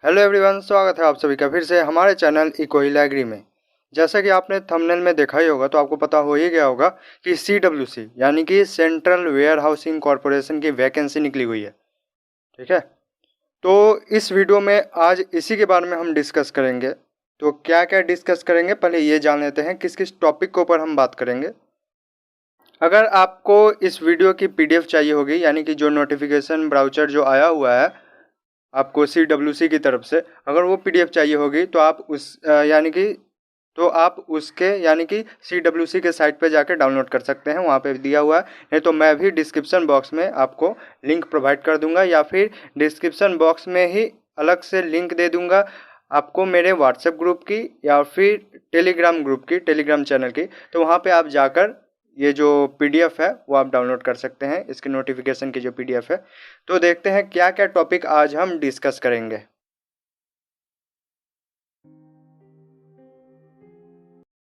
Hello everyone, स्वागत है आप सभी का फिर से हमारे चैनल इकोहिला एग्री में। जैसा कि आपने थंबनेल में देखा ही होगा तो आपको पता हो ही गया होगा कि CWC यानी कि सेंट्रल वेयर हाउसिंग कॉरपोरेशन की वैकेंसी निकली हुई है। ठीक है, तो इस वीडियो में आज इसी के बारे में हम डिस्कस करेंगे। तो क्या क्या डिस्कस करेंगे, पहले ये जान लेते हैं किस किस टॉपिक के ऊपर हम बात करेंगे। अगर आपको इस वीडियो की PDF चाहिए होगी, यानी कि जो नोटिफिकेशन ब्राउचर जो आया हुआ है आपको CWC की तरफ से, अगर वो PDF चाहिए होगी तो आप उसके CWC के साइट पे जाके डाउनलोड कर सकते हैं, वहाँ पे दिया हुआ है। नहीं तो मैं भी डिस्क्रिप्शन बॉक्स में आपको लिंक प्रोवाइड कर दूंगा, या फिर डिस्क्रिप्शन बॉक्स में ही अलग से लिंक दे दूंगा आपको मेरे व्हाट्सएप ग्रुप की या फिर टेलीग्राम ग्रुप की, टेलीग्राम चैनल की। तो वहाँ पे आप जाकर ये जो PDF है वो आप डाउनलोड कर सकते हैं, इसकी नोटिफिकेशन की जो PDF है। तो देखते हैं क्या क्या टॉपिक आज हम डिस्कस करेंगे।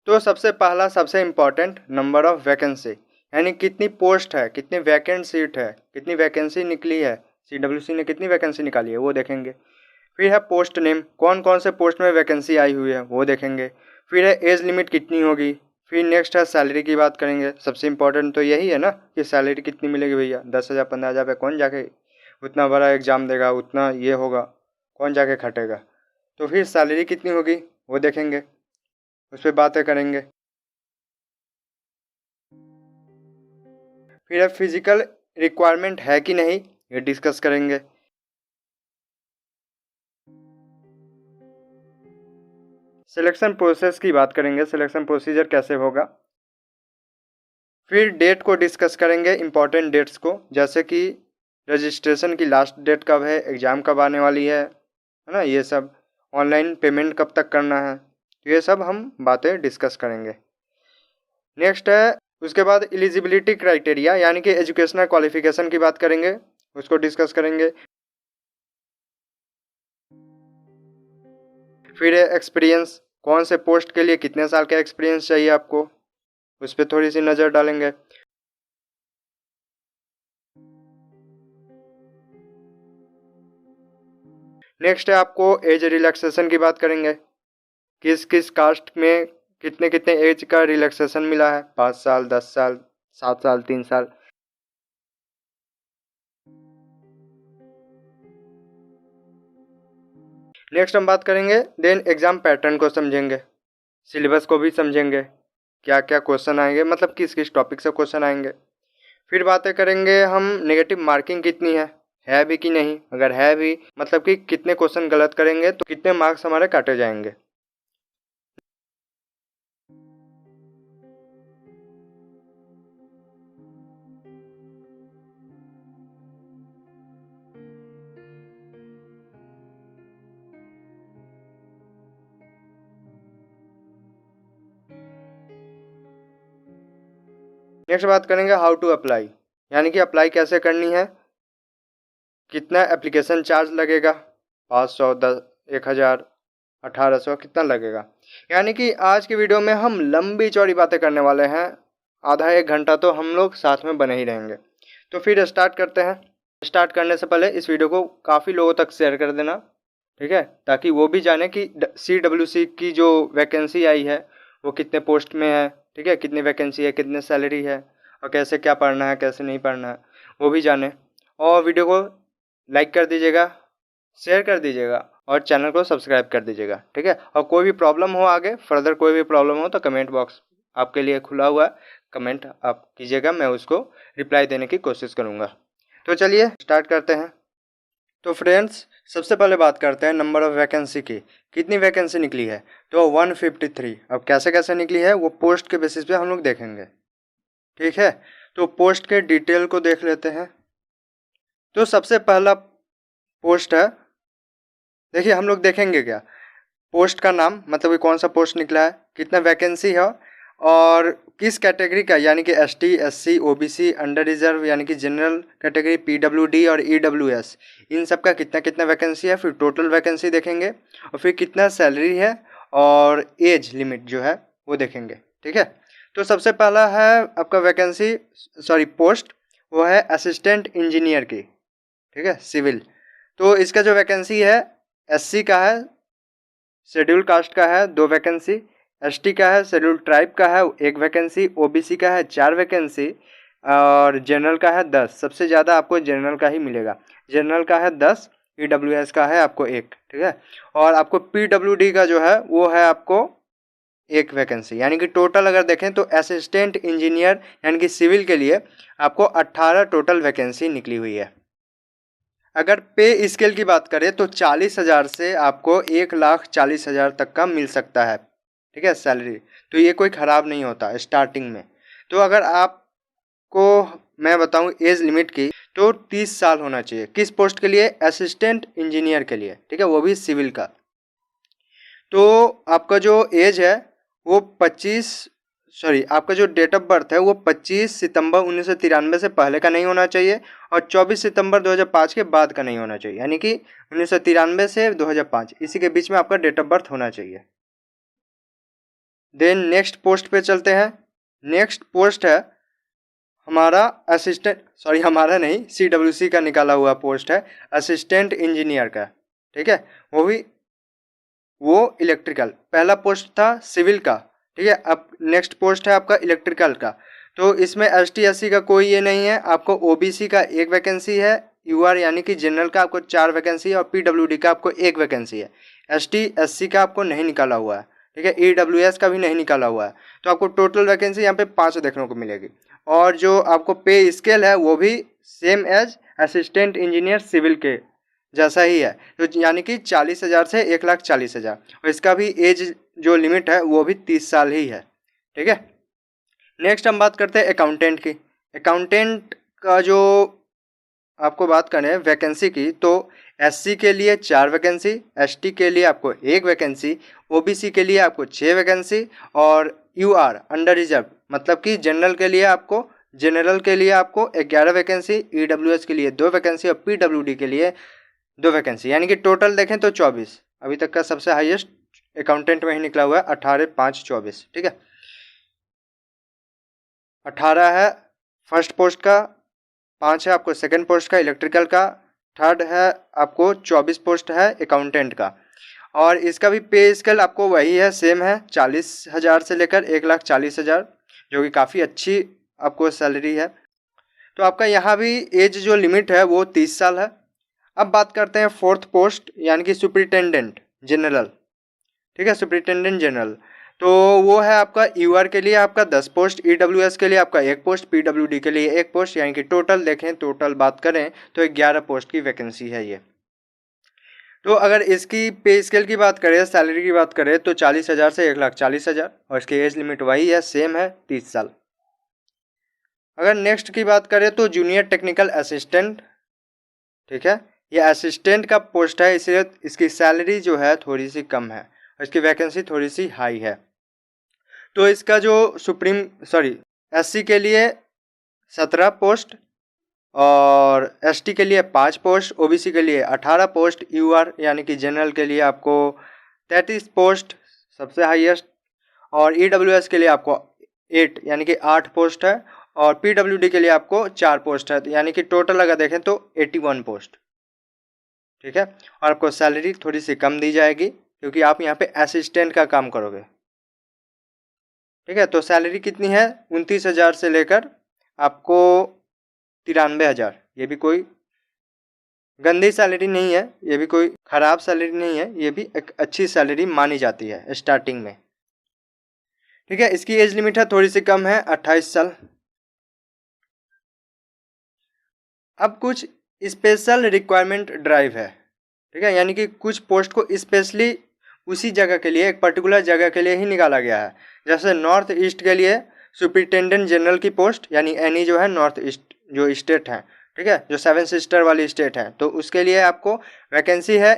तो सबसे पहला, सबसे इम्पॉर्टेंट, नंबर ऑफ वैकेंसी, यानी कितनी पोस्ट है, कितनी वैकेंट सीट है, कितनी वैकेंसी निकली है, CWC ने कितनी वैकेंसी निकाली है वो देखेंगे। फिर है पोस्ट नेम, कौन कौन से पोस्ट में वैकेंसी आई हुई है वो देखेंगे। फिर है एज लिमिट कितनी होगी। फिर नेक्स्ट है सैलरी की बात करेंगे। सबसे इम्पोर्टेंट तो यही है ना कि सैलरी कितनी मिलेगी भैया। 10,000 15,000 पे कौन जाके उतना बड़ा एग्ज़ाम देगा, उतना ये होगा, कौन जाके खटेगा। तो फिर सैलरी कितनी होगी वो देखेंगे, उस पर बातें करेंगे। फिर है फिजिकल रिक्वायरमेंट है कि नहीं, ये डिस्कस करेंगे। सिलेक्शन प्रोसेस की बात करेंगे, सिलेक्शन प्रोसीजर कैसे होगा। फिर डेट को डिस्कस करेंगे, इम्पॉर्टेंट डेट्स को, जैसे कि रजिस्ट्रेशन की लास्ट डेट कब है, एग्ज़ाम कब आने वाली है ना, ये सब। ऑनलाइन पेमेंट कब तक करना है, तो ये सब हम बातें डिस्कस करेंगे। नेक्स्ट है उसके बाद एलिजिबिलिटी क्राइटेरिया, यानी कि एजुकेशनल क्वालिफिकेशन की बात करेंगे, उसको डिस्कस करेंगे। फिर है एक्सपीरियंस, कौन से पोस्ट के लिए कितने साल का एक्सपीरियंस चाहिए आपको, उस पर थोड़ी सी नज़र डालेंगे। नेक्स्ट है आपको एज रिलैक्सेशन की बात करेंगे, किस किस कास्ट में कितने कितने एज का रिलैक्सेशन मिला है, 5 साल, 10 साल, 7 साल, 3 साल। नेक्स्ट हम बात करेंगे देन एग्जाम पैटर्न को समझेंगे, सिलेबस को भी समझेंगे, क्या क्या क्वेश्चन आएंगे, मतलब किस किस टॉपिक से क्वेश्चन आएंगे। फिर बातें करेंगे हम नेगेटिव मार्किंग कितनी है भी कि नहीं, अगर है भी मतलब कि कितने क्वेश्चन गलत करेंगे तो कितने मार्क्स हमारे काटे जाएंगे। नेक्स्ट बात करेंगे हाउ टू अप्लाई, यानी कि अप्लाई कैसे करनी है, कितना एप्लीकेशन चार्ज लगेगा, 500, 10, 1,000, 1,800, कितना लगेगा। यानी कि आज की वीडियो में हम लंबी चौड़ी बातें करने वाले हैं, आधा एक घंटा तो हम लोग साथ में बने ही रहेंगे। तो फिर स्टार्ट करते हैं। स्टार्ट करने से पहले इस वीडियो को काफ़ी लोगों तक शेयर कर देना, ठीक है, ताकि वो भी जाने कि CWC की जो वैकेंसी आई है वो कितने पोस्ट में है, ठीक है, कितनी वैकेंसी है, कितने सैलरी है, और कैसे क्या पढ़ना है, कैसे नहीं पढ़ना है, वो भी जाने। और वीडियो को लाइक कर दीजिएगा, शेयर कर दीजिएगा और चैनल को सब्सक्राइब कर दीजिएगा, ठीक है। और कोई भी प्रॉब्लम हो, आगे फर्दर कोई भी प्रॉब्लम हो तो कमेंट बॉक्स आपके लिए खुला हुआ है, कमेंट आप कीजिएगा, मैं उसको रिप्लाई देने की कोशिश करूँगा। तो चलिए स्टार्ट करते हैं। तो फ्रेंड्स, सबसे पहले बात करते हैं नंबर ऑफ़ वैकेंसी की, कितनी वैकेंसी निकली है। तो 153। अब कैसे कैसे निकली है वो पोस्ट के बेसिस पे हम लोग देखेंगे, ठीक है। तो पोस्ट के डिटेल को देख लेते हैं। तो सबसे पहला पोस्ट है, देखिए हम लोग देखेंगे क्या, पोस्ट का नाम, मतलब कि कौन सा पोस्ट निकला है, कितना वैकेंसी है, और किस कैटेगरी का, यानी कि ST, SC, OBC, under reserve यानी कि जनरल कैटेगरी, PWD और EWS, इन सब का कितना कितना वैकेंसी है। फिर टोटल वैकेंसी देखेंगे, और फिर कितना सैलरी है, और एज लिमिट जो है वो देखेंगे, ठीक है। तो सबसे पहला है आपका वैकेंसी, सॉरी पोस्ट, वो है असिस्टेंट इंजीनियर की, ठीक है, सिविल। तो इसका जो वैकेंसी है SC का है, शेड्यूल कास्ट का है 2 वैकेंसी, ST का है, शेड्यूल ट्राइब का है 1 वैकेंसी, OBC का है 4 वैकेंसी और जनरल का है 10। सबसे ज़्यादा आपको जनरल का ही मिलेगा। जनरल का है 10, EWS का है आपको 1, ठीक है। और आपको PWD का जो है वो है आपको 1 वैकेंसी, यानी कि टोटल अगर देखें तो असिस्टेंट इंजीनियर यानी कि सिविल के लिए आपको 18 टोटल वैकेंसी निकली हुई है। अगर पे स्केल की बात करें तो 40,000 से आपको 1,40,000 तक का मिल सकता है, ठीक है, सैलरी। तो ये कोई ख़राब नहीं होता स्टार्टिंग में। तो अगर आपको मैं बताऊं एज लिमिट की तो 30 साल होना चाहिए। किस पोस्ट के लिए? असिस्टेंट इंजीनियर के लिए, ठीक है, वो भी सिविल का। तो आपका जो एज है वो आपका जो डेट ऑफ बर्थ है वो 25 सितंबर 1993 से पहले का नहीं होना चाहिए और 24 सितंबर 2005 के बाद का नहीं होना चाहिए, यानी कि 1993 से 2005 इसी के बीच में आपका डेट ऑफ बर्थ होना चाहिए। देन नेक्स्ट पोस्ट पे चलते हैं। नेक्स्ट पोस्ट है हमारा हमारा नहीं, CWC का निकाला हुआ पोस्ट है असिस्टेंट इंजीनियर का, ठीक है, वो इलेक्ट्रिकल। पहला पोस्ट था सिविल का, ठीक है। अब नेक्स्ट पोस्ट है आपका इलेक्ट्रिकल का। तो इसमें ST SC का कोई ये नहीं है। आपको OBC का 1 वैकेंसी है, UR यानी कि जनरल का आपको 4 वैकेंसी है और PWD का आपको 1 वैकेंसी है। ST SC का आपको नहीं निकाला हुआ है, ठीक है, EWS का भी नहीं निकाला हुआ है। तो आपको टोटल वैकेंसी यहाँ पे 5 देखने को मिलेगी। और जो आपको पे स्केल है वो भी same as assistant engineer civil के जैसा ही है, तो यानी कि 40,000 से 1,40,000 और इसका भी एज जो लिमिट है वो भी 30 साल ही है, ठीक है। नेक्स्ट हम बात करते हैं अकाउंटेंट की। अकाउंटेंट का जो आपको बात करें वैकेंसी की तो SC के लिए 4 वैकेंसी, ST के लिए आपको 1 वैकेंसी, OBC के लिए आपको 6 वैकेंसी और UR अंडर रिजर्व मतलब कि जनरल के लिए आपको 11 वैकेंसी, EWS के लिए 2 वैकेंसी और PWD के लिए 2 वैकेंसी, यानी कि टोटल देखें तो 24। अभी तक का सबसे हाईएस्ट अकाउंटेंट में ही निकला हुआ है 18/5/24, ठीक है। 18 है फर्स्ट पोस्ट का, 5 है आपको सेकंड पोस्ट का इलेक्ट्रिकल का, थर्ड है आपको 24 पोस्ट है अकाउंटेंट का। और इसका भी पे स्केल आपको वही है, सेम है, 40,000 से लेकर 1,40,000, जो कि काफ़ी अच्छी आपको सैलरी है। तो आपका यहाँ भी एज जो लिमिट है वो 30 साल है। अब बात करते हैं फोर्थ पोस्ट यानी कि सुपरिटेंडेंट जनरल, ठीक है, सुपरिटेंडेंट जनरल। तो वो है आपका UR के लिए आपका 10 पोस्ट, EWS के लिए आपका 1 पोस्ट, PWD के लिए 1 पोस्ट, यानी कि टोटल बात करें तो 11 पोस्ट की वैकेंसी है ये। तो अगर इसकी पे स्केल की बात करें, सैलरी की बात करें तो 40,000 से 1,40,000 और इसकी एज लिमिट वही है, सेम है, 30 साल। अगर नेक्स्ट की बात करें तो जूनियर टेक्निकल असिस्टेंट, ठीक है, ये असिस्टेंट का पोस्ट है, इसलिए इसकी सैलरी जो है थोड़ी सी कम है और इसकी वैकेंसी थोड़ी सी हाई है। तो इसका जो SC के लिए 17 पोस्ट और ST के लिए 5 पोस्ट, OBC के लिए 18 पोस्ट, UR यानी कि जनरल के लिए आपको 33 पोस्ट सबसे हाईएस्ट और EWS के लिए आपको 8 यानी कि 8 पोस्ट है और PWD के लिए आपको 4 पोस्ट है, यानी कि टोटल अगर देखें तो 81 पोस्ट, ठीक है। और आपको सैलरी थोड़ी सी कम दी जाएगी क्योंकि आप यहाँ पे असिस्टेंट का काम करोगे, ठीक है। तो सैलरी कितनी है? 29,000 से लेकर आपको 93,000। ये भी कोई गंदी सैलरी नहीं है, ये भी कोई ख़राब सैलरी नहीं है, ये भी एक अच्छी सैलरी मानी जाती है स्टार्टिंग में, ठीक है। इसकी एज लिमिट है थोड़ी सी कम है, 28 साल। अब कुछ स्पेशल रिक्वायरमेंट ड्राइव है, ठीक है, यानी कि कुछ पोस्ट को स्पेशली उसी जगह के लिए, एक पर्टिकुलर जगह के लिए ही निकाला गया है। जैसे नॉर्थ ईस्ट के लिए सुपरिटेंडेंट जनरल की पोस्ट, यानी एनी जो है नॉर्थ ईस्ट जो स्टेट है, ठीक है, जो 7 सिस्टर वाली स्टेट है, तो उसके लिए आपको वैकेंसी है।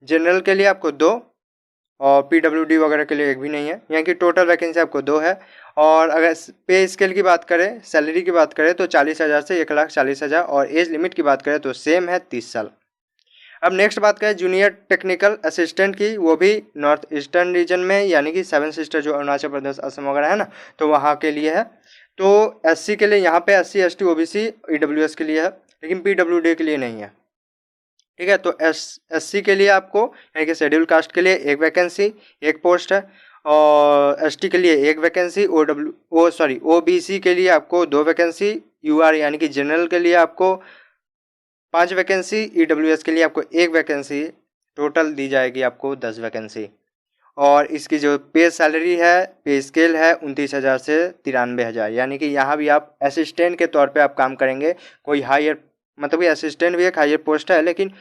जनरल के लिए आपको 2 और PWD वगैरह के लिए 1 भी नहीं है, यानी कि टोटल वैकेंसी आपको 2 है। और अगर पे स्केल की बात करें, सैलरी की बात करें तो 40,000 से 1,40,000 और एज लिमिट की बात करें तो सेम है, 30 साल। अब नेक्स्ट बात करें जूनियर टेक्निकल असिस्टेंट की, वो भी नॉर्थ ईस्टर्न रीजन में, यानी कि 7 सिस्टर जो अरुणाचल प्रदेश, असम वगैरह है ना, तो वहाँ के लिए है। तो SC के लिए यहाँ पे SC ST OBC EWS के लिए है, लेकिन PWD के लिए नहीं है, ठीक है। तो SC के लिए आपको यानी कि शेड्यूल कास्ट के लिए एक वैकेंसी, एक पोस्ट है, और ST के लिए एक वैकेंसी, OBC के लिए आपको 2 वैकेंसी, UR यानी कि जनरल के लिए आपको 5 वैकेंसी, EWS के लिए आपको 1 वैकेंसी, टोटल दी जाएगी आपको 10 वैकेंसी। और इसकी जो पे सैलरी है, पे स्केल है 29,000 से 93,000, यानी कि यहाँ भी आप असिस्टेंट के तौर पे आप काम करेंगे। कोई हायर मतलब कि असिस्टेंट भी एक हायर पोस्ट है, लेकिन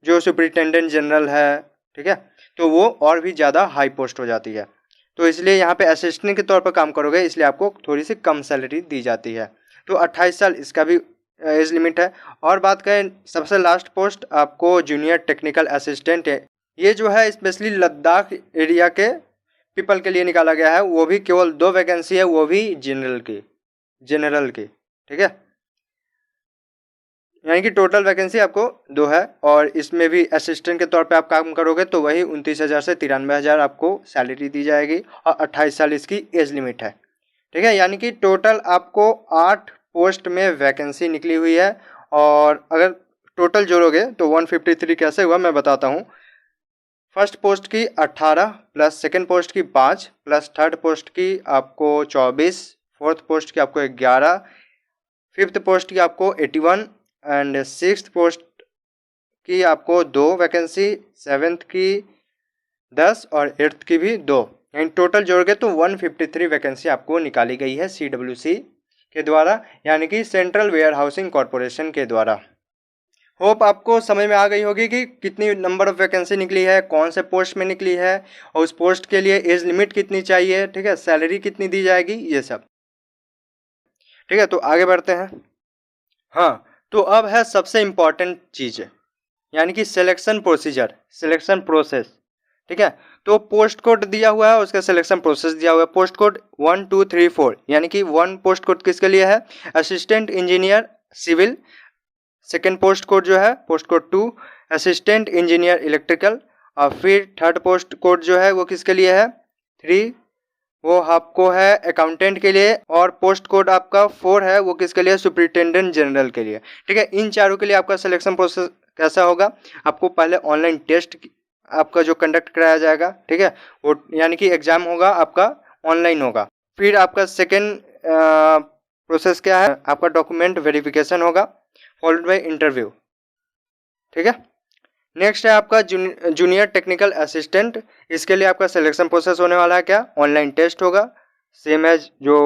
जो सुपरिटेंडेंट जनरल है, ठीक है, तो वो और भी ज़्यादा हाई पोस्ट हो जाती है। तो इसलिए यहाँ पे असिस्टेंट के तौर पर काम करोगे, इसलिए आपको थोड़ी सी कम सैलरी दी जाती है। तो 28 साल इसका भी एज लिमिट है। और बात करें सबसे लास्ट पोस्ट, आपको जूनियर टेक्निकल असिस्टेंट है। ये जो है स्पेशली लद्दाख एरिया के पीपल के लिए निकाला गया है। वो भी केवल 2 वैकेंसी है, वो भी जनरल की, ठीक है। यानी कि टोटल वैकेंसी आपको 2 है, और इसमें भी असिस्टेंट के तौर पे आप काम करोगे तो वही 29,000 से 93,000 आपको सैलरी दी जाएगी, और 28 साल इसकी एज लिमिट है, ठीक है। यानी कि टोटल आपको 8 पोस्ट में वैकेंसी निकली हुई है। और अगर टोटल जोड़ोगे तो 153 कैसे हुआ मैं बताता हूँ। फर्स्ट पोस्ट की 18 प्लस सेकेंड पोस्ट की 5 प्लस थर्ड पोस्ट की आपको 24, फोर्थ पोस्ट की आपको 11, फिफ्थ पोस्ट की आपको 81 एंड सिक्स्थ पोस्ट की आपको 2 वैकेंसी, सेवेंथ की 10 और एट्थ की भी 2, यानी टोटल जोड़ के तो 153 वैकेंसी आपको निकाली गई है CWC के द्वारा, यानी कि सेंट्रल वेयर हाउसिंग कॉरपोरेशन के द्वारा। होप आपको समझ में आ गई होगी कि कितनी नंबर ऑफ वैकेंसी निकली है, कौन से पोस्ट में निकली है, और उस पोस्ट के लिए एज लिमिट कितनी चाहिए, ठीक है, सैलरी कितनी दी जाएगी, ये सब, ठीक है। तो आगे बढ़ते हैं। हाँ, तो अब है सबसे इम्पॉर्टेंट चीज़, यानी कि सिलेक्शन प्रोसेस, ठीक है। तो पोस्ट कोड दिया हुआ है, उसका सिलेक्शन प्रोसेस दिया हुआ है। पोस्ट कोड 1 2 3 4, यानी कि 1 पोस्ट कोड किसके लिए है, assistant engineer civil. Second post code जो है post code 2 assistant engineer electrical. और फिर थर्ड पोस्ट कोड जो है वो किसके लिए है, 3, वो आपको है अकाउंटेंट के लिए। और पोस्ट कोड आपका 4 है, वो किसके लिए, सुपरिटेंडेंट जनरल के लिए, ठीक है। इन चारों के लिए आपका सिलेक्शन प्रोसेस कैसा होगा, आपको पहले ऑनलाइन टेस्ट आपका जो कंडक्ट कराया जाएगा, ठीक है, वो यानी कि एग्जाम होगा आपका ऑनलाइन होगा। फिर आपका सेकेंड प्रोसेस क्या है, आपका डॉक्यूमेंट वेरिफिकेशन होगा, फॉलोड बाय इंटरव्यू, ठीक है। नेक्स्ट है आपका जूनियर टेक्निकल असिस्टेंट। इसके लिए आपका सिलेक्शन प्रोसेस होने वाला है क्या, ऑनलाइन टेस्ट होगा, सेम एज जो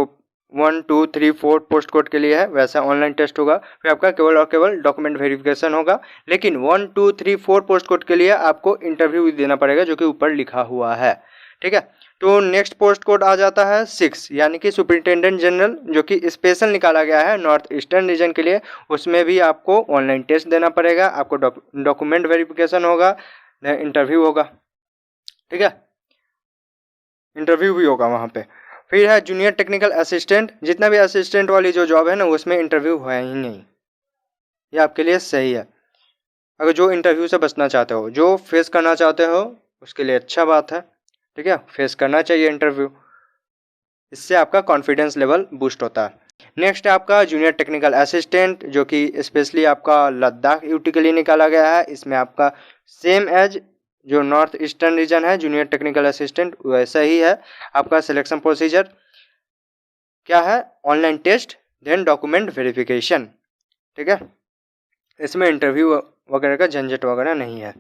1 2 3 4 पोस्ट कोड के लिए है वैसा ऑनलाइन टेस्ट होगा। फिर आपका केवल और केवल डॉक्यूमेंट वेरिफिकेशन होगा। लेकिन 1 2 3 4 पोस्ट कोड के लिए आपको इंटरव्यू भी देना पड़ेगा, जो कि ऊपर लिखा हुआ है, ठीक है। तो नेक्स्ट पोस्ट कोड आ जाता है 6, यानी कि सुपरिटेंडेंट जनरल, जो कि स्पेशल निकाला गया है नॉर्थ ईस्टर्न रीजन के लिए। उसमें भी आपको ऑनलाइन टेस्ट देना पड़ेगा, आपको डॉक्यूमेंट वेरिफिकेशन होगा, इंटरव्यू होगा, ठीक है, इंटरव्यू भी होगा वहाँ पे। फिर है जूनियर टेक्निकल असिस्टेंट। जितना भी असिस्टेंट वाली जो जॉब है ना, उसमें इंटरव्यू है ही नहीं, ये आपके लिए सही है। अगर जो इंटरव्यू से बचना चाहते हो, जो फेस करना चाहते हो, उसके लिए अच्छा बात है, ठीक है, फेस करना चाहिए इंटरव्यू, इससे आपका कॉन्फिडेंस लेवल बूस्ट होता है। नेक्स्ट है आपका जूनियर टेक्निकल असिस्टेंट, जो कि स्पेशली आपका लद्दाख यूटी के लिए निकाला गया है। इसमें आपका सेम एज जो नॉर्थ ईस्टर्न रीजन है जूनियर टेक्निकल असिस्टेंट वैसा ही है। आपका सिलेक्शन प्रोसीजर क्या है, online test then document verification, ठीक है। इसमें इंटरव्यू वगैरह का झंझट वगैरह नहीं है।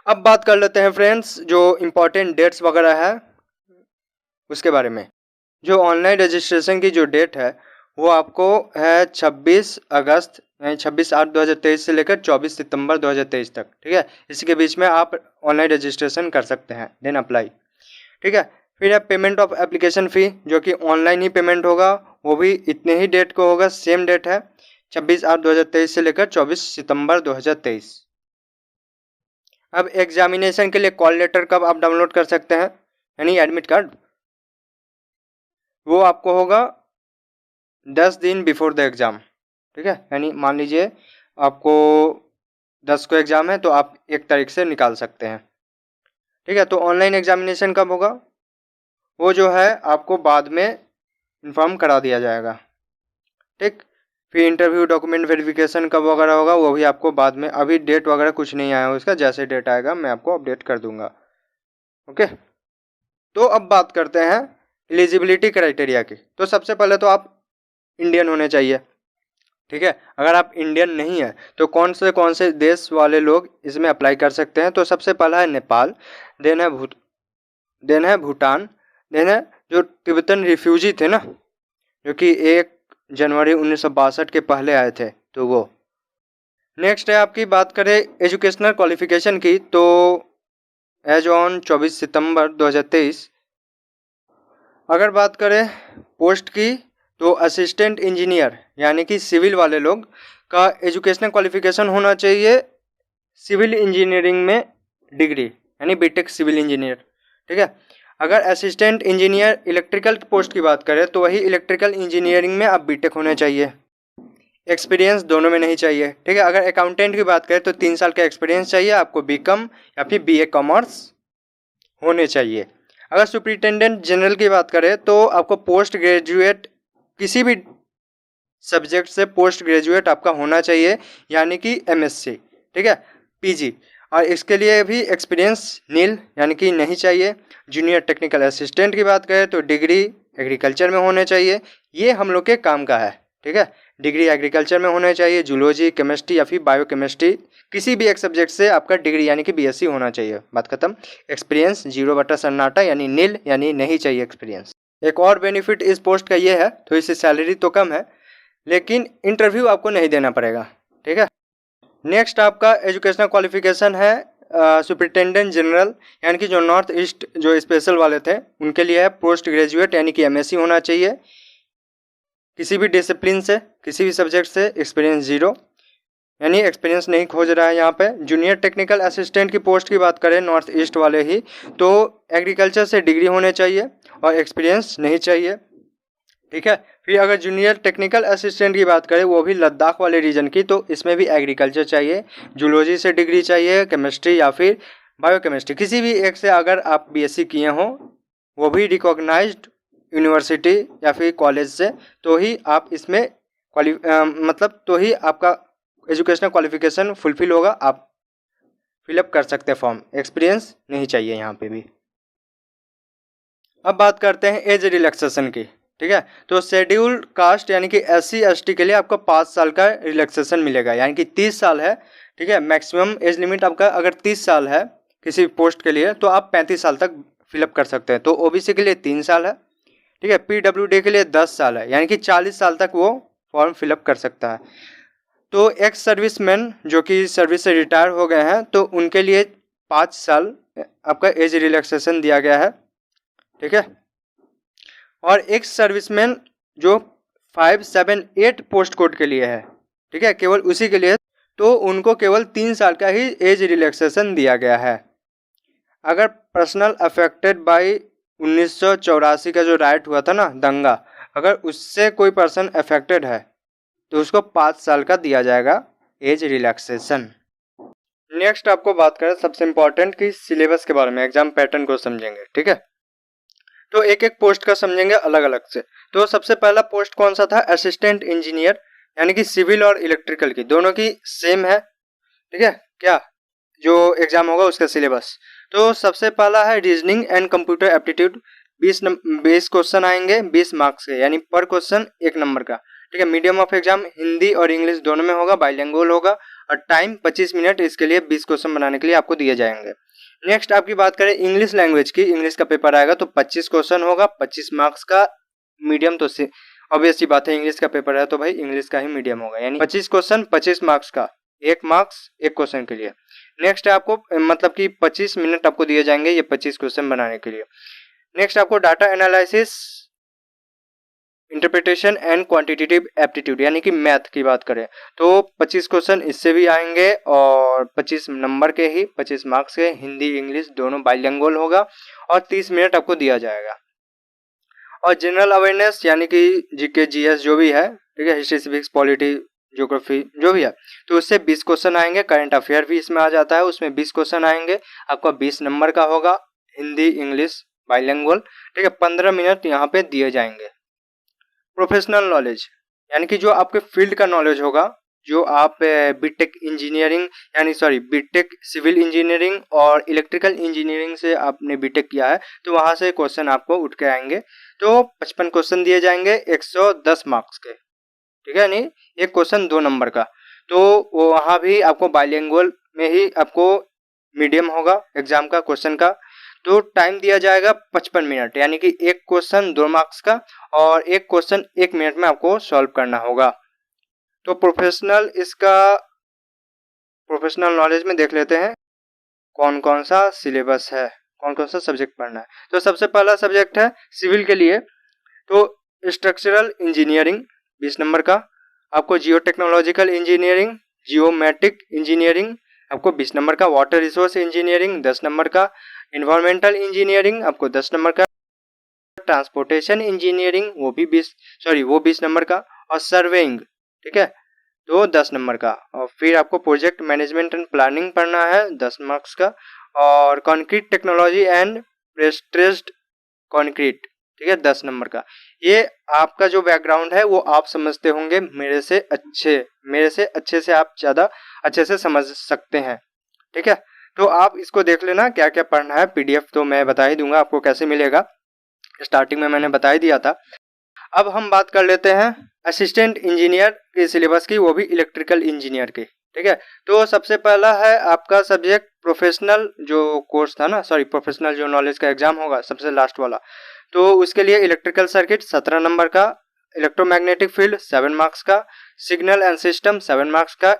अब बात कर लेते हैं फ्रेंड्स, जो इम्पोर्टेंट डेट्स वगैरह है उसके बारे में। जो ऑनलाइन रजिस्ट्रेशन की जो डेट है वो आपको है 26 अगस्त, यानी 26/8/2023 से लेकर 24 सितंबर 2023 तक, ठीक है। इसी के बीच में आप ऑनलाइन रजिस्ट्रेशन कर सकते हैं, देन अप्लाई, ठीक है। फिर है पेमेंट ऑफ एप्लीकेशन फ़ी, जो कि ऑनलाइन ही पेमेंट होगा, वो भी इतने ही डेट को होगा, सेम डेट है 26/8/2023 से लेकर 24 सितंबर 2023। अब एग्जामिनेशन के लिए कॉल लेटर कब आप डाउनलोड कर सकते हैं, यानी एडमिट कार्ड, वो आपको होगा 10 दिन बिफोर द एग्ज़ाम, ठीक है। यानी मान लीजिए आपको 10 को एग्ज़ाम है तो आप 1 तारीख से निकाल सकते हैं, ठीक है। तो ऑनलाइन एग्जामिनेशन कब होगा, वो जो है आपको बाद में इन्फॉर्म करा दिया जाएगा, ठीक। फिर इंटरव्यू डॉक्यूमेंट वेरिफिकेशन कब वगैरह होगा वो भी आपको बाद में, अभी डेट वगैरह कुछ नहीं आया है उसका, जैसे डेट आएगा मैं आपको अपडेट कर दूंगा। ओके, तो अब बात करते हैं एलिजिबिलिटी क्राइटेरिया की। तो सबसे पहले तो आप इंडियन होने चाहिए, ठीक है। अगर आप इंडियन नहीं है तो कौन से देश वाले लोग इसमें अप्लाई कर सकते हैं? तो सबसे पहला है नेपाल, देन है भूटान, देन है जो तिब्बतन रिफ्यूजी थे ना, जो कि 1 जनवरी 1962 के पहले आए थे, तो वो। नेक्स्ट है आपकी बात करें एजुकेशनल क्वालिफिकेशन की, तो एज ऑन 24 सितंबर 2023 अगर बात करें पोस्ट की, तो असिस्टेंट इंजीनियर यानी कि सिविल वाले लोग का एजुकेशनल क्वालिफिकेशन होना चाहिए सिविल इंजीनियरिंग में डिग्री, यानी बीटेक सिविल इंजीनियर, ठीक है। अगर असिस्टेंट इंजीनियर इलेक्ट्रिकल पोस्ट की बात करें तो वही इलेक्ट्रिकल इंजीनियरिंग में आप बीटेक होने चाहिए, एक्सपीरियंस दोनों में नहीं चाहिए, ठीक है। अगर अकाउंटेंट की बात करें तो 3 साल का एक्सपीरियंस चाहिए आपको, बीकॉम या फिर बीए कॉमर्स होने चाहिए। अगर सुपरिटेंडेंट जनरल की बात करें तो आपको पोस्ट ग्रेजुएट किसी भी सब्जेक्ट से पोस्ट ग्रेजुएट आपका होना चाहिए, यानी कि एमएससी, ठीक है, पीजी, और इसके लिए भी एक्सपीरियंस नील यानी कि नहीं चाहिए। जूनियर टेक्निकल असिस्टेंट की बात करें तो डिग्री एग्रीकल्चर में होने चाहिए, ये हम लोग के काम का है, ठीक है। डिग्री एग्रीकल्चर में होना चाहिए, जूलॉजी, केमिस्ट्री या फिर बायोकेमिस्ट्री, किसी भी एक सब्जेक्ट से आपका डिग्री यानी कि बीएससी होना चाहिए, बात खत्म। एक्सपीरियंस 0 सन्नाटा यानी नील, यानी नहीं चाहिए एक्सपीरियंस। एक और बेनिफिट इस पोस्ट का ये है, थोड़ी सी सैलरी तो कम है लेकिन इंटरव्यू आपको नहीं देना पड़ेगा, ठीक है। नेक्स्ट आपका एजुकेशनल क्वालिफिकेशन है सुपरिटेंडेंट जनरल, यानी कि जो नॉर्थ ईस्ट जो स्पेशल वाले थे उनके लिए है पोस्ट ग्रेजुएट यानी कि एमएससी होना चाहिए, किसी भी डिसिप्लिन से, किसी भी सब्जेक्ट से, एक्सपीरियंस 0, यानी एक्सपीरियंस नहीं खोज रहा है यहाँ पे। जूनियर टेक्निकल असिस्टेंट की पोस्ट की बात करें नॉर्थ ईस्ट वाले ही, तो एग्रीकल्चर से डिग्री होने चाहिए और एक्सपीरियंस नहीं चाहिए, ठीक है। फिर अगर जूनियर टेक्निकल असिस्टेंट की बात करें वो भी लद्दाख वाले रीजन की, तो इसमें भी एग्रीकल्चर चाहिए, जूलॉजी से डिग्री चाहिए, केमिस्ट्री या फिर बायोकेमिस्ट्री, किसी भी एक से अगर आप बीएससी किए हों, वो भी रिकॉग्नाइज्ड यूनिवर्सिटी या फिर कॉलेज से, तो ही आप इसमें मतलब तो ही आपका एजुकेशनल क्वालिफिकेशन फुलफिल होगा, आप फिलअप कर सकते हैं फॉर्म। एक्सपीरियंस नहीं चाहिए यहाँ पे भी। अब बात करते हैं एज रिलैक्सेशन की, ठीक है। तो शेड्यूल्ड कास्ट यानी कि SC ST के लिए आपको 5 साल का रिलैक्सेशन मिलेगा, यानी कि 30 साल है, ठीक है। मैक्सिमम एज लिमिट आपका अगर 30 साल है किसी पोस्ट के लिए, तो आप 35 साल तक फिलअप कर सकते हैं। तो OBC के लिए 3 साल है, ठीक है। PWD के लिए 10 साल है, यानी कि 40 साल तक वो फॉर्म फिलअप कर सकता है। तो एक्स सर्विसमैन जो कि सर्विस से रिटायर हो गए हैं, तो उनके लिए 5 साल आपका एज रिलैक्सेशन दिया गया है, ठीक है। और एक्स सर्विसमैन जो 578 पोस्ट कोड के लिए है, ठीक है, केवल उसी के लिए, तो उनको केवल 3 साल का ही एज रिलैक्सेशन दिया गया है। अगर पर्सनल अफेक्टेड बाय 1984 का जो राइट हुआ था ना, दंगा, अगर उससे कोई पर्सन अफेक्टेड है तो उसको 5 साल का दिया जाएगा एज रिलैक्सेशन। नेक्स्ट आपको बात करें सबसे इंपॉर्टेंट कि सिलेबस के बारे में, एग्जाम पैटर्न को समझेंगे, ठीक है। तो एक एक पोस्ट का समझेंगे अलग अलग से। तो सबसे पहला पोस्ट कौन सा था? असिस्टेंट इंजीनियर, यानी कि सिविल और इलेक्ट्रिकल की दोनों की सेम है, ठीक है। क्या जो एग्जाम होगा उसका सिलेबस, तो सबसे पहला है reasoning and computer aptitude, 20 question आएंगे 20 मार्क्स के, यानी पर क्वेश्चन 1 नंबर का, ठीक है। मीडियम ऑफ एग्जाम हिंदी और इंग्लिश दोनों में होगा, बाइलिंगुअल होगा, और टाइम 25 मिनट इसके लिए 20 क्वेश्चन बनाने के लिए आपको दिए जाएंगे। नेक्स्ट आपकी बात करें इंग्लिश लैंग्वेज की, इंग्लिश का पेपर आएगा तो 25 क्वेश्चन होगा, 25 मार्क्स का। मीडियम तो ऑब्वियस सी बात है, इंग्लिश का पेपर है तो भाई इंग्लिश का ही मीडियम होगा, यानी 25 क्वेश्चन 25 मार्क्स का, 1 मार्क्स 1 क्वेश्चन के लिए। नेक्स्ट है आपको मतलब कि 25 मिनट आपको दिए जाएंगे ये 25 क्वेश्चन बनाने के लिए। नेक्स्ट आपको data analysis, interpretation and quantitative aptitude, यानी कि मैथ की बात करें तो 25 क्वेश्चन इससे भी आएंगे, और 25 नंबर के ही 25 मार्क्स के, हिंदी इंग्लिश दोनों बाइलिंगुअल होगा, और 30 मिनट आपको दिया जाएगा। और जनरल अवेयरनेस यानी कि जीके जीएस जो भी है, ठीक है, हिस्ट्री सिविक्स पॉलिटी ज्योग्राफी जो भी है, तो उससे 20 क्वेश्चन आएंगे। करंट अफेयर भी इसमें आ जाता है, उसमें 20 क्वेश्चन आएंगे, आपका 20 नंबर का होगा, हिंदी इंग्लिश बाइलिंगुअल, ठीक है। 15 मिनट यहाँ पे दिए जाएंगे। प्रोफेशनल नॉलेज यानी कि जो आपके फील्ड का नॉलेज होगा, जो आप B Tech engineering B Tech civil engineering और इलेक्ट्रिकल इंजीनियरिंग से आपने बीटेक किया है, तो वहां से क्वेश्चन आपको उठ के आएंगे। तो 55 क्वेश्चन दिए जाएंगे 110 मार्क्स के, ठीक है। नहीं, एक क्वेश्चन 2 नंबर का, तो वो वहां भी आपको बाइलिंगुअल में ही आपको मीडियम होगा एग्जाम का क्वेश्चन का। तो टाइम दिया जाएगा 55 मिनट, यानी कि एक क्वेश्चन 2 मार्क्स का और एक क्वेश्चन 1 मिनट में आपको सॉल्व करना होगा। तो प्रोफेशनल नॉलेज में देख लेते हैं कौन कौन सा सिलेबस है, कौन कौन सा सब्जेक्ट पढ़ना है। तो सबसे पहला सब्जेक्ट है सिविल के लिए, तो स्ट्रक्चरल इंजीनियरिंग 20 नंबर का, आपको जियो टेक्नोलॉजिकल इंजीनियरिंग, जियोमेट्रिक इंजीनियरिंग आपको 20 नंबर का, वाटर रिसोर्स इंजीनियरिंग 10 नंबर का, इन्वायरमेंटल इंजीनियरिंग आपको 10 नंबर का, ट्रांसपोर्टेशन इंजीनियरिंग वो 20 नंबर का, और सर्वेइंग, ठीक है, तो 10 नंबर का। और फिर आपको प्रोजेक्ट मैनेजमेंट एंड प्लानिंग पढ़ना है 10 मार्क्स का, और कंक्रीट टेक्नोलॉजी एंड प्रेस्ट्रेस्ड कंक्रीट, ठीक है, 10 नंबर का। ये आपका जो बैकग्राउंड है वो आप समझते होंगे मेरे से अच्छे से आप ज़्यादा अच्छे से समझ सकते हैं, ठीक है। तो आप इसको देख लेना क्या क्या पढ़ना है, पीडीएफ तो मैं बता ही दूंगा आपको कैसे मिलेगा, स्टार्टिंग में मैंने बता ही दिया था। अब हम बात कर लेते हैं असिस्टेंट इंजीनियर के सिलेबस की, वो भी इलेक्ट्रिकल इंजीनियर की, ठीक है। तो सबसे पहला है आपका सब्जेक्ट प्रोफेशनल जो कोर्स था ना, प्रोफेशनल जो नॉलेज का एग्जाम होगा सबसे लास्ट वाला, तो उसके लिए इलेक्ट्रिकल सर्किट 17 नंबर का, इलेक्ट्रोमैग्नेटिक फील्ड 7 मार्क्स का, सिग्नल एंड सिस्टम 7 मार्क्स का,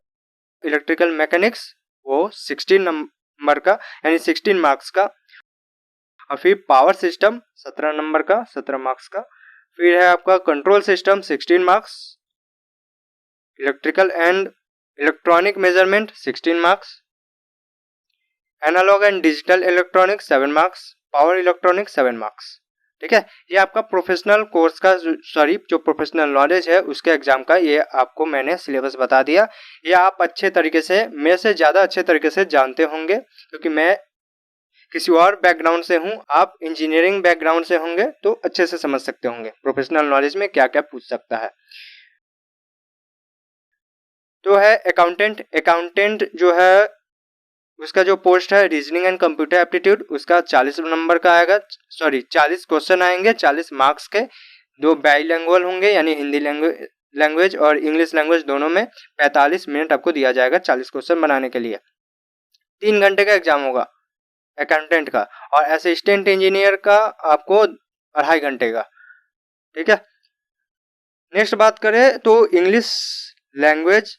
इलेक्ट्रिकल मैकेनिक्स वो 16 नंबर का यानी 16 मार्क्स का, और फिर पावर सिस्टम 17 नंबर का 17 मार्क्स का, फिर है आपका control system 16 marks, electrical and electronic measurement 16 marks, analogue and digital electronics 7 marks, power electronics 7 marks, ठीक है। ये आपका प्रोफेशनल कोर्स का जो प्रोफेशनल नॉलेज है उसके एग्जाम का ये आपको मैंने सिलेबस बता दिया। ये आप अच्छे तरीके से, मेरे से ज़्यादा अच्छे तरीके से जानते होंगे, क्योंकि मैं किसी और बैकग्राउंड से हूँ, आप इंजीनियरिंग बैकग्राउंड से होंगे तो अच्छे से समझ सकते होंगे प्रोफेशनल नॉलेज में क्या क्या पूछ सकता है। तो है अकाउंटेंट जो है उसका जो पोस्ट है रीजनिंग एंड कंप्यूटर एप्टीट्यूड, उसका 40 नंबर का आएगा, 40 क्वेश्चन आएंगे 40 मार्क्स के, 2 बाइलिंगुअल होंगे यानी हिंदी लैंग्वेज और इंग्लिश लैंग्वेज दोनों में 45 मिनट आपको दिया जाएगा 40 क्वेश्चन बनाने के लिए। 3 घंटे का एग्जाम होगा अकाउंटेंट का, और असिस्टेंट इंजीनियर का आपको 2.5 घंटे का, ठीक है। नेक्स्ट बात करें तो इंग्लिश लैंग्वेज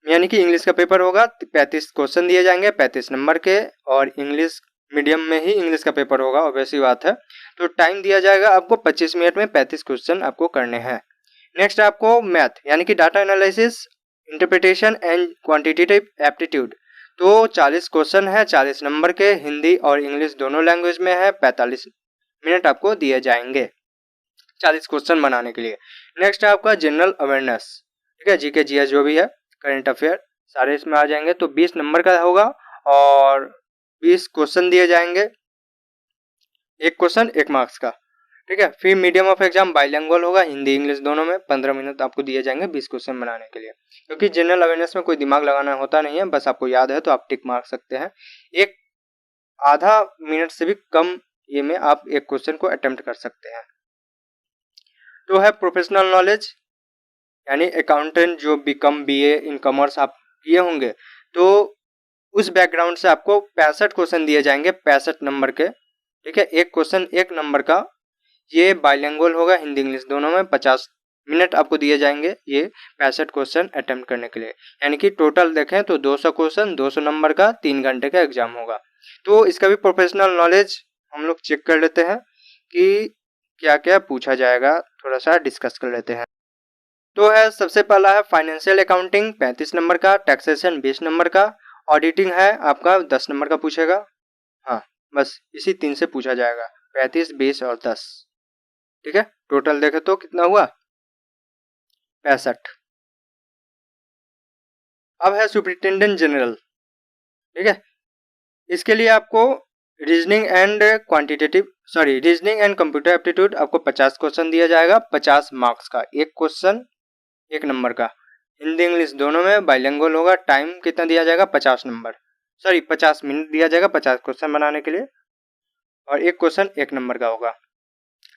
यानी कि इंग्लिश का पेपर होगा, 35 क्वेश्चन दिए जाएंगे 35 नंबर के, और इंग्लिश मीडियम में ही इंग्लिश का पेपर होगा, ऑब्वियस बात है। तो टाइम दिया जाएगा आपको 25 मिनट में 35 क्वेश्चन आपको करने हैं। नेक्स्ट आपको मैथ यानी कि data analysis, interpretation and quantitative aptitude, तो 40 क्वेश्चन है 40 नंबर के, हिंदी और इंग्लिश दोनों लैंग्वेज में है, 45 मिनट आपको दिए जाएंगे 40 क्वेश्चन बनाने के लिए। नेक्स्ट है आपका जनरल अवेयरनेस, ठीक है, जीके जीएस जो भी है, करंट अफेयर सारे इसमें आ जाएंगे। तो 20 नंबर का होगा और 20 क्वेश्चन दिए जाएंगे, एक क्वेश्चन 1 मार्क्स का, ठीक है। फिर मीडियम ऑफ एग्जाम बाइलिंगुअल होगा, हिंदी इंग्लिश दोनों में, 15 मिनट आपको दिए जाएंगे 20 क्वेश्चन बनाने के लिए। क्योंकि जनरल अवेयरनेस में कोई दिमाग लगाना होता नहीं है, बस आपको याद है तो आप टिक मार सकते हैं। एक आधा मिनट से भी कम ये में आप एक क्वेश्चन को अटेम्प्ट कर सकते हैं। तो है प्रोफेशनल नॉलेज यानी अकाउंटेंट जो बीकॉम बीए इन कॉमर्स आप किए होंगे, तो उस बैकग्राउंड से आपको 65 क्वेश्चन दिए जाएंगे 65 नंबर के, ठीक है। एक क्वेश्चन 1 नंबर का, ये बाइलिंगुअल होगा, हिंदी इंग्लिश दोनों में, 50 मिनट आपको दिए जाएंगे ये 65 क्वेश्चन अटेम्प्ट करने के लिए। यानी कि टोटल देखें तो 200 क्वेश्चन 200 नंबर का 3 घंटे का एग्जाम होगा। तो इसका भी प्रोफेशनल नॉलेज हम लोग चेक कर लेते हैं कि क्या क्या पूछा जाएगा, थोड़ा सा डिस्कस कर लेते हैं। तो है सबसे पहला है फाइनेंशियल अकाउंटिंग 35 नंबर का, टैक्सेशन 20 नंबर का, ऑडिटिंग है आपका 10 नंबर का पूछेगा। हाँ, बस इसी 3 से पूछा जाएगा, 35, 20 और 10, ठीक है। टोटल देखे तो कितना हुआ 65। अब है सुपरिटेंडेंट जनरल, ठीक है। इसके लिए आपको रीजनिंग एंड कंप्यूटर एप्टीट्यूड आपको 50 क्वेश्चन दिया जाएगा 50 मार्क्स का, एक क्वेश्चन 1 नंबर का, हिंदी इंग्लिश दोनों में बाइलिंगुअल होगा। टाइम कितना दिया जाएगा 50 नंबर, सॉरी 50 मिनट दिया जाएगा 50 क्वेश्चन बनाने के लिए, और एक क्वेश्चन 1 नंबर का होगा।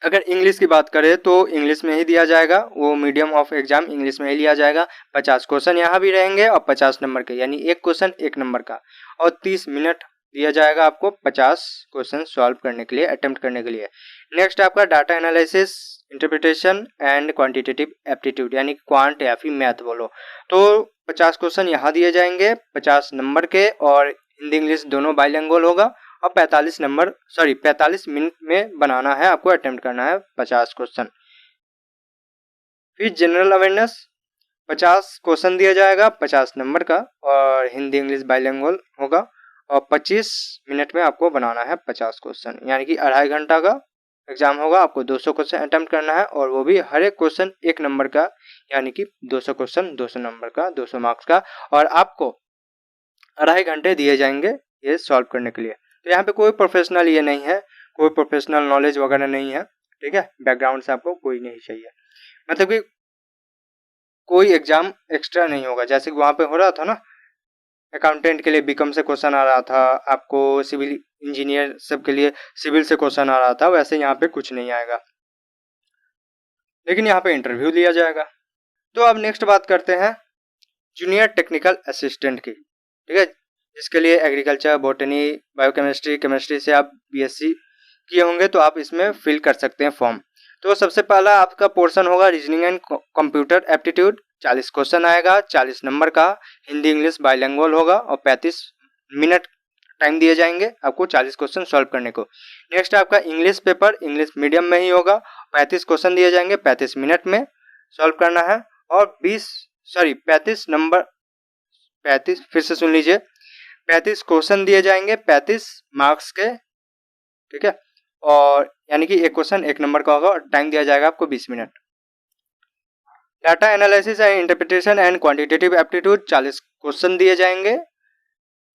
अगर इंग्लिश की बात करें तो इंग्लिश में ही दिया जाएगा, वो मीडियम ऑफ एग्जाम इंग्लिश में ही लिया जाएगा। 50 क्वेश्चन यहाँ भी रहेंगे और 50 नंबर के, यानी एक क्वेश्चन 1 नंबर का, और 30 मिनट दिया जाएगा आपको 50 क्वेश्चन सॉल्व करने के लिए, अटेम्प्ट करने के लिए। नेक्स्ट आपका data analysis, interpretation and quantitative aptitude, यानी क्वांट या फिर मैथ बोलो। तो 50 क्वेश्चन यहाँ दिए जाएंगे 50 नंबर के, और हिंदी इंग्लिश दोनों बाइलिंगुअल होगा, और 45 मिनट में बनाना है आपको, अटेम्प्ट करना है 50 क्वेश्चन। फिर जनरल अवेयरनेस 50 क्वेश्चन दिया जाएगा 50 नंबर का, और हिंदी इंग्लिश बाइलिंगुअल होगा, और 25 मिनट में आपको बनाना है 50 क्वेश्चन, यानी कि 2.5 घंटा का एग्जाम होगा। आपको 200 क्वेश्चन अटेम्प्ट करना है, और वो भी हर एक क्वेश्चन 1 नंबर का, यानी कि 200 क्वेश्चन 200 नंबर का, 200 मार्क्स का, और आपको 2.5 घंटे दिए जाएंगे ये सॉल्व करने के लिए। तो यहाँ पे कोई प्रोफेशनल ये नहीं है, कोई प्रोफेशनल नॉलेज वगैरह नहीं है, ठीक है। बैकग्राउंड से आपको कोई नहीं चाहिए, मतलब कि कोई एग्जाम एक्स्ट्रा नहीं होगा। जैसे कि वहाँ पे हो रहा था ना, अकाउंटेंट के लिए बीकॉम से क्वेश्चन आ रहा था, आपको सिविल इंजीनियर सब के लिए सिविल से क्वेश्चन आ रहा था, वैसे यहाँ पे कुछ नहीं आएगा, लेकिन यहाँ पे इंटरव्यू लिया जाएगा। तो अब नेक्स्ट बात करते हैं जूनियर टेक्निकल असिस्टेंट की, ठीक है, जिसके लिए एग्रीकल्चर, बॉटनी, बायोकेमिस्ट्री, केमिस्ट्री से आप बीएससी किए होंगे तो आप इसमें फिल कर सकते हैं फॉर्म। तो सबसे पहला आपका पोर्शन होगा reasoning and computer aptitude, 40 question आएगा 40 नंबर का, हिंदी इंग्लिश बाइलिंगुअल होगा, और 35 मिनट टाइम दिए जाएंगे आपको 40 क्वेश्चन सॉल्व करने को। नेक्स्ट आपका इंग्लिश पेपर, इंग्लिश मीडियम में ही होगा, 35 क्वेश्चन दिए जाएंगे 35 मिनट में सॉल्व करना है, और 35 नंबर 35 फिर से सुन लीजिए, 35 क्वेश्चन दिए जाएंगे 35 मार्क्स के, ठीक है, और यानी कि एक क्वेश्चन 1 नंबर का होगा, और टाइम दिया जाएगा आपको 20 minute. Data analysis and interpretation and quantitative aptitude, 40 question दिए जाएंगे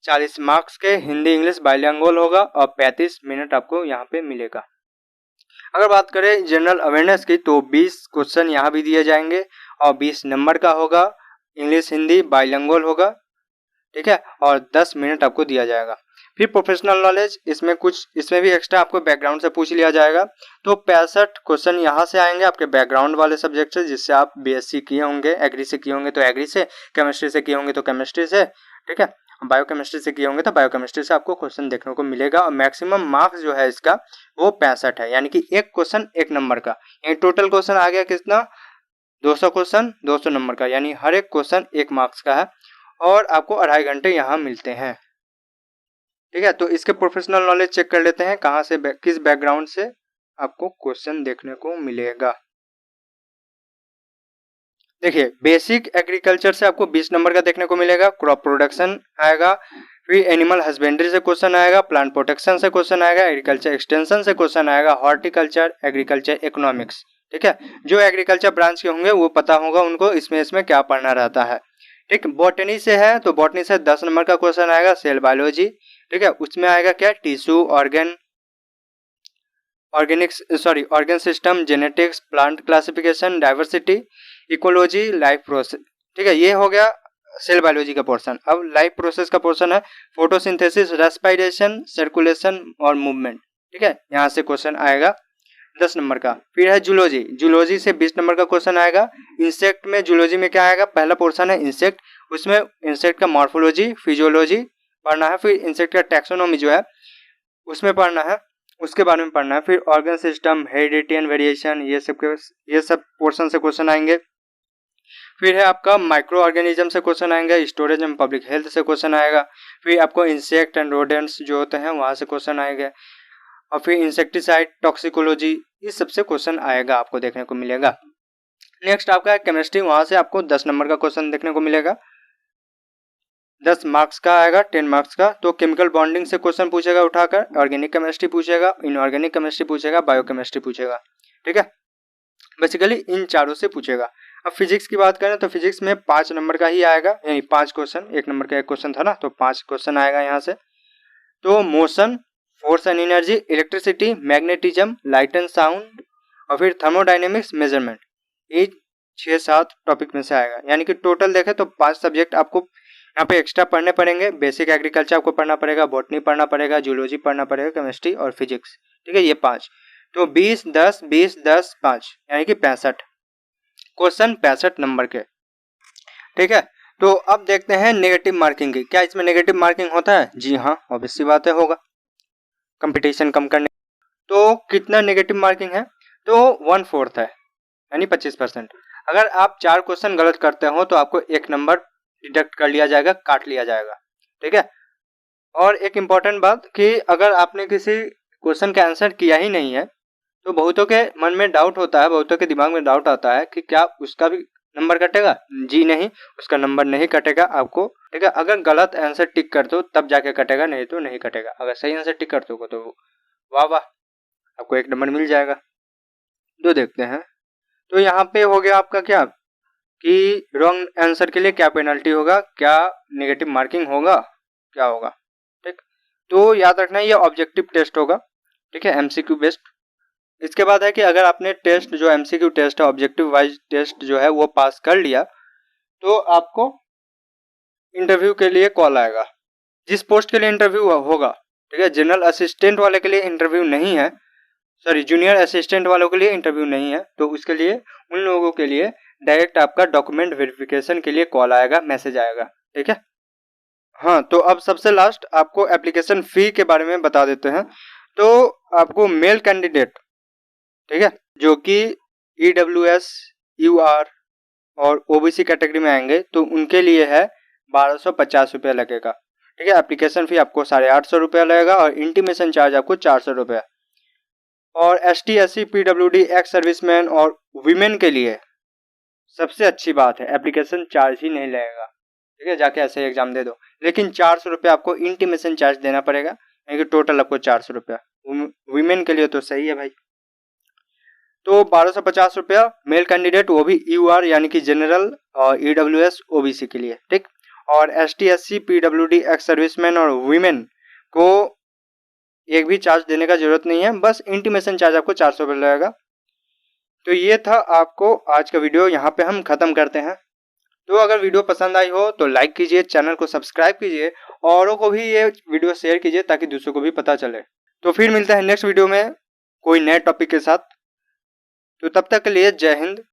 40 मार्क्स के, हिंदी इंग्लिश बाइलिंगुअल होगा, और 35 मिनट आपको यहाँ पे मिलेगा। अगर बात करें जनरल अवेयरनेस की तो 20 क्वेश्चन यहाँ भी दिए जाएंगे, और 20 नंबर का होगा, इंग्लिश हिंदी बाइलिंगुअल होगा, ठीक है, और 10 मिनट आपको दिया जाएगा। फिर प्रोफेशनल नॉलेज, इसमें भी एक्स्ट्रा आपको बैकग्राउंड से पूछ लिया जाएगा। तो 65 क्वेश्चन यहाँ से आएंगे आपके बैकग्राउंड वाले सब्जेक्ट से, जिससे आप बीएससी किए होंगे, एग्री से किए होंगे तो एग्री से, केमिस्ट्री से किए होंगे तो केमिस्ट्री से, ठीक है, बायोकेमिस्ट्री से किए होंगे तो बायोकेमिस्ट्री से आपको क्वेश्चन देखने को मिलेगा। और मैक्सिमम मार्क्स जो है इसका वो 65 है, यानी कि एक क्वेश्चन 1 नंबर का, यानी टोटल क्वेश्चन आ गया कितना 200 क्वेश्चन 200 नंबर का, यानी हर एक क्वेश्चन 1 मार्क्स का है, और आपको 2.5 घंटे यहाँ मिलते हैं, ठीक है। तो इसके प्रोफेशनल नॉलेज चेक कर लेते हैं, कहाँ से किस बैकग्राउंड से आपको क्वेश्चन देखने को मिलेगा। देखिए, बेसिक एग्रीकल्चर से आपको 20 नंबर का देखने को मिलेगा, क्रॉप प्रोडक्शन आएगा, फिर एनिमल हस्बेंड्री से क्वेश्चन आएगा, प्लांट प्रोटेक्शन से क्वेश्चन आएगा, एग्रीकल्चर एक्सटेंशन से क्वेश्चन आएगा, हॉर्टिकल्चर, एग्रीकल्चर इकोनॉमिक्स, ठीक है। जो एग्रीकल्चर ब्रांच के होंगे वो पता होगा उनको इसमें क्या पढ़ना रहता है, ठीक। बॉटनी से है तो बॉटनी से 10 नंबर का क्वेश्चन आएगा, सेल बायोलॉजी, ठीक है, उसमें आएगा क्या tissue, organ system, genetics, plant classification, diversity, ecology, life process, ठीक है, ये हो गया सेल बायोलॉजी का पोर्शन। अब लाइफ प्रोसेस का पोर्शन है फोटोसिंथेसिस, रेस्पिरेशन, सर्कुलेशन और मूवमेंट, ठीक है, यहाँ से क्वेश्चन आएगा 10 नंबर का। फिर है जूलॉजी से 20 नंबर का क्वेश्चन आएगा। इंसेक्ट में जूलॉजी में क्या आएगा, पहला पोर्शन है इंसेक्ट, उसमें इंसेक्ट का मॉर्फोलॉजी, फिजियोलॉजी पढ़ना है, फिर इंसेक्ट का टैक्सोनॉमी जो है उसमें पढ़ना है, उसके बारे में पढ़ना है, फिर organ system, heredity and variation, ये सब पोर्शन से क्वेश्चन आएंगे। फिर है आपका माइक्रो ऑर्गेनिज्म से क्वेश्चन आएंगे, स्टोरेज एंड पब्लिक हेल्थ से क्वेश्चन आएगा, फिर आपको इंसेक्ट एंड रोडेंट्स जो होते हैं वहां से क्वेश्चन आएंगे, और फिर इंसेक्टिसाइड, टॉक्सिकोलॉजी, इस सबसे क्वेश्चन आएगा आपको देखने को मिलेगा। नेक्स्ट आपका है केमिस्ट्री, वहां से आपको 10 नंबर का क्वेश्चन देखने को मिलेगा, 10 मार्क्स का आएगा, 10 मार्क्स का। तो केमिकल बॉन्डिंग से क्वेश्चन पूछेगा उठाकर, ऑर्गेनिक केमिस्ट्री पूछेगा, इनऑर्गेनिक केमिस्ट्री पूछेगा, बायोकेमिस्ट्री पूछेगा, ठीक है, बेसिकली इन चारों से पूछेगा। अब फिजिक्स की बात करें तो फिजिक्स में 5 नंबर का ही आएगा, यानी 5 क्वेश्चन, 1 नंबर का एक क्वेश्चन था ना, तो 5 क्वेश्चन आएगा यहाँ से। तो motion, force and energy, electricity, magnetism, light and sound, और फिर थर्मोडाइनेमिक्स, मेजरमेंट, ये 6-7 टॉपिक में से आएगा। यानी कि टोटल देखें तो 5 सब्जेक्ट आपको यहाँ पे एक्स्ट्रा पढ़ने पड़ेंगे। बेसिक एग्रीकल्चर आपको पढ़ना पड़ेगा, बॉटनी पढ़ना पड़ेगा, जूलॉजी पढ़ना पड़ेगा, केमिस्ट्री और फिजिक्स। ठीक है, ये 5 तो 20 10 20 10 5 यानी कि 65 क्वेश्चन 65 नंबर के। ठीक है, तो अब देखते हैं नेगेटिव मार्किंग की। क्या इसमें नेगेटिव मार्किंग होता है? जी हाँ, ऑब्वियस सी बात है, होगा, कंपटीशन कम करने। तो कितना नेगेटिव मार्किंग है? तो 1/4 है, यानी 25%। अगर आप 4 क्वेश्चन गलत करते हो तो आपको 1 नंबर डिडक्ट कर लिया जाएगा, काट लिया जाएगा। ठीक है, और एक इम्पॉर्टेंट बात कि अगर आपने किसी क्वेश्चन का आंसर किया ही नहीं है तो बहुतों के मन में डाउट होता है, बहुतों के दिमाग में डाउट आता है कि क्या उसका भी नंबर कटेगा? जी नहीं, उसका नंबर नहीं कटेगा आपको। ठीक है, अगर गलत आंसर टिक कर दो तब जाके कटेगा, नहीं तो नहीं कटेगा। अगर सही आंसर टिक कर दो तो वाह वाह, आपको 1 नंबर मिल जाएगा। तो देखते हैं, तो यहाँ पे हो गया आपका क्या कि रॉन्ग आंसर के लिए क्या पेनल्टी होगा, क्या नेगेटिव मार्किंग होगा, क्या होगा। ठीक, तो याद रखना ये ऑब्जेक्टिव टेस्ट होगा। ठीक है, एमसीक्यू बेस्ड। इसके बाद है कि अगर आपने टेस्ट जो एमसीक्यू टेस्ट है, ऑब्जेक्टिव वाइज टेस्ट जो है वो पास कर लिया तो आपको इंटरव्यू के लिए कॉल आएगा। जिस पोस्ट के लिए इंटरव्यू होगा, ठीक है, जनरल असिस्टेंट वाले के लिए इंटरव्यू नहीं है, सॉरी जूनियर असिस्टेंट वालों के लिए इंटरव्यू नहीं है, तो उसके लिए उन लोगों के लिए डायरेक्ट आपका डॉक्यूमेंट वेरिफिकेशन के लिए कॉल आएगा, मैसेज आएगा। ठीक है, हाँ, तो अब सबसे लास्ट आपको एप्लीकेशन फी के बारे में बता देते हैं। तो आपको मेल कैंडिडेट, ठीक है, जो कि EWS UR और OBC कैटेगरी में आएंगे तो उनके लिए है 1250 रुपया लगेगा। ठीक है, एप्लीकेशन फी आपको 850 रुपया लगेगा और इंटीमेशन चार्ज आपको 400 रुपया। और ST SC PWD ex serviceman और वीमेन के लिए सबसे अच्छी बात है, एप्लीकेशन चार्ज ही नहीं लगेगा। ठीक है, जाके ऐसे एग्जाम दे दो, लेकिन 400 रुपया आपको इंटीमेशन चार्ज देना पड़ेगा, यानी कि टोटल आपको 400 रुपया। वीमेन के लिए तो सही है भाई। तो 1250 रुपया मेल कैंडिडेट, वो भी UR यानी कि जनरल और EWS OBC के लिए। ठीक, और ST SC PWD ex serviceman और वीमेन को एक भी चार्ज देने का जरूरत नहीं है, बस इंटीमेशन चार्ज आपको 400 रुपये लगेगा। तो ये था आपको आज का वीडियो, यहाँ पे हम खत्म करते हैं। तो अगर वीडियो पसंद आई हो तो लाइक कीजिए, चैनल को सब्सक्राइब कीजिए, औरों को भी ये वीडियो शेयर कीजिए ताकि दूसरों को भी पता चले। तो फिर मिलते हैं नेक्स्ट वीडियो में कोई नए टॉपिक के साथ। तो तब तक के लिए जय हिंद,